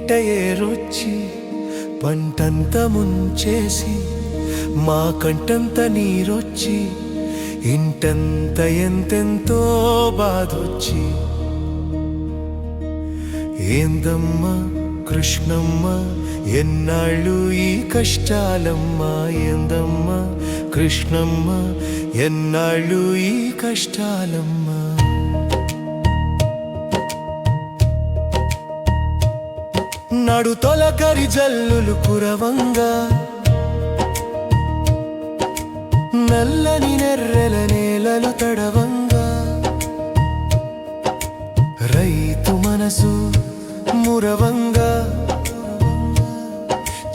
ఏటేట ఏరొచ్చి పంటంత ముంచేసి మా కంటంత నీరొచ్చి ఇంటంత ఎంతెంతో బాధొచ్చి ఏందమ్మా కృష్ణమ్మ ఎన్నాళ్ళు ఈ కష్టాలమ్మా ఏందమ్మా కృష్ణమ్మ ఎన్నాళ్ళు ఈ కష్టాలమ్మా నాడు తొలకరి జల్లులు కురవంగా నల్లని నెర్రెల నేలలు తడవంగా రైతు మనసు మురవంగా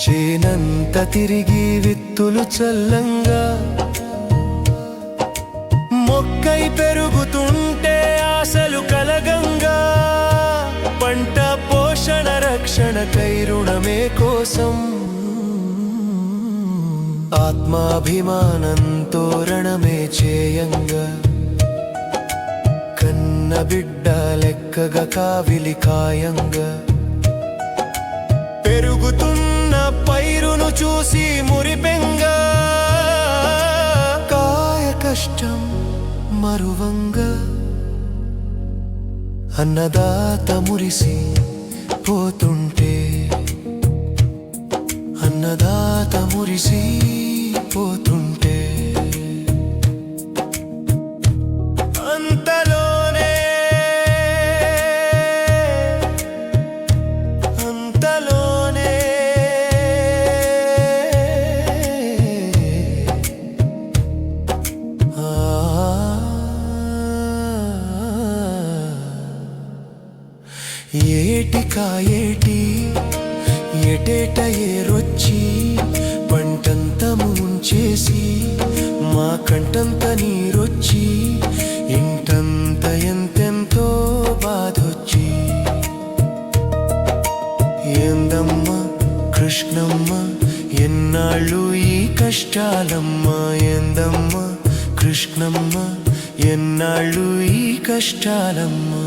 చేనంత తిరిగి విత్తులు చల్లంగా మొక్కై పెరుగుతుంటే ఆశలు కలగంగా పంట పోషణ రక్షణకై రుణమే కోసం ఆత్మాభిమానంతో రణమే చేయంగా కన్న బిడ్డ లెక్కగా కావిలి కాయంగా పెరుగుతున్న పైరును చూసి మురిపెంగా కాయ కష్టం మరువంగా అన్నదాత మురిసి పోతుంటే అన్నదాత మురిసి పోతుంటే అంతలోనే ఏటికాయేటి ఎటేట ఏరొచ్చి పంటంత ముంచేసి మా కంటంత నీరొచ్చి ఇంటంత ఎంతెంతో బాధొచ్చి ఏందమ్మా కృష్ణమ్మ ఎన్నాళ్ళు ఈ కష్టాలమ్మా ఏందమ్మా కృష్ణమ్మ ఎన్నాళ్ళు ఈ కష్టాలమ్మా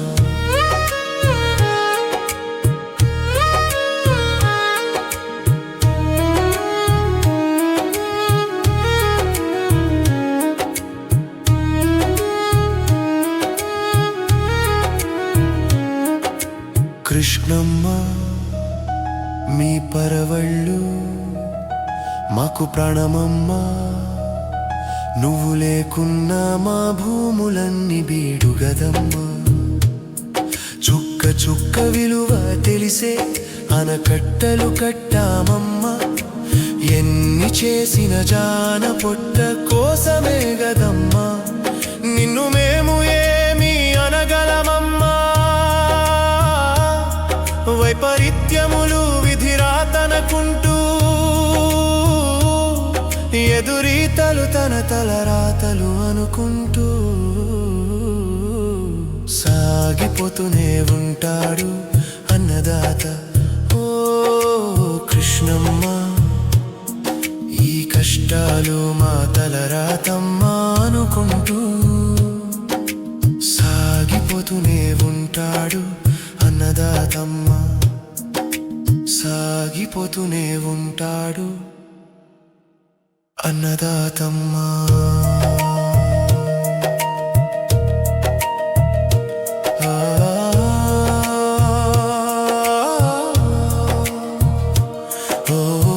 కృష్ణమ్మ మీ పరవళ్ళు మాకు ప్రాణమమ్మా నువ్వు లేకున్నా మా భూములన్నీ బీడుగదమ్మా చుక్క చుక్క విలువ తెలిసే ఆనకట్టలు కట్టామమ్మా ఎన్ని చేసిన జాన పొట్ట కోసమే గదమ్మా నిన్ను మేము ఏమి అనగలమమ్మా వైపరీత్యములు విధిరాతనకుంటూ ఎదురీతలు తన తలరాతలు అనుకుంటూ సాగిపోతూనే ఉంటాడు అన్నదాత ఓ కృష్ణమ్మ ఈ కష్టాలు మా తలరాతమ్మా అనుకుంటూ సాగిపోతూనే ఉంటాడు అన్నదాతమ్మ సాగిపోతూనే ఉంటాడు అన్నదాతమ్మా ఓ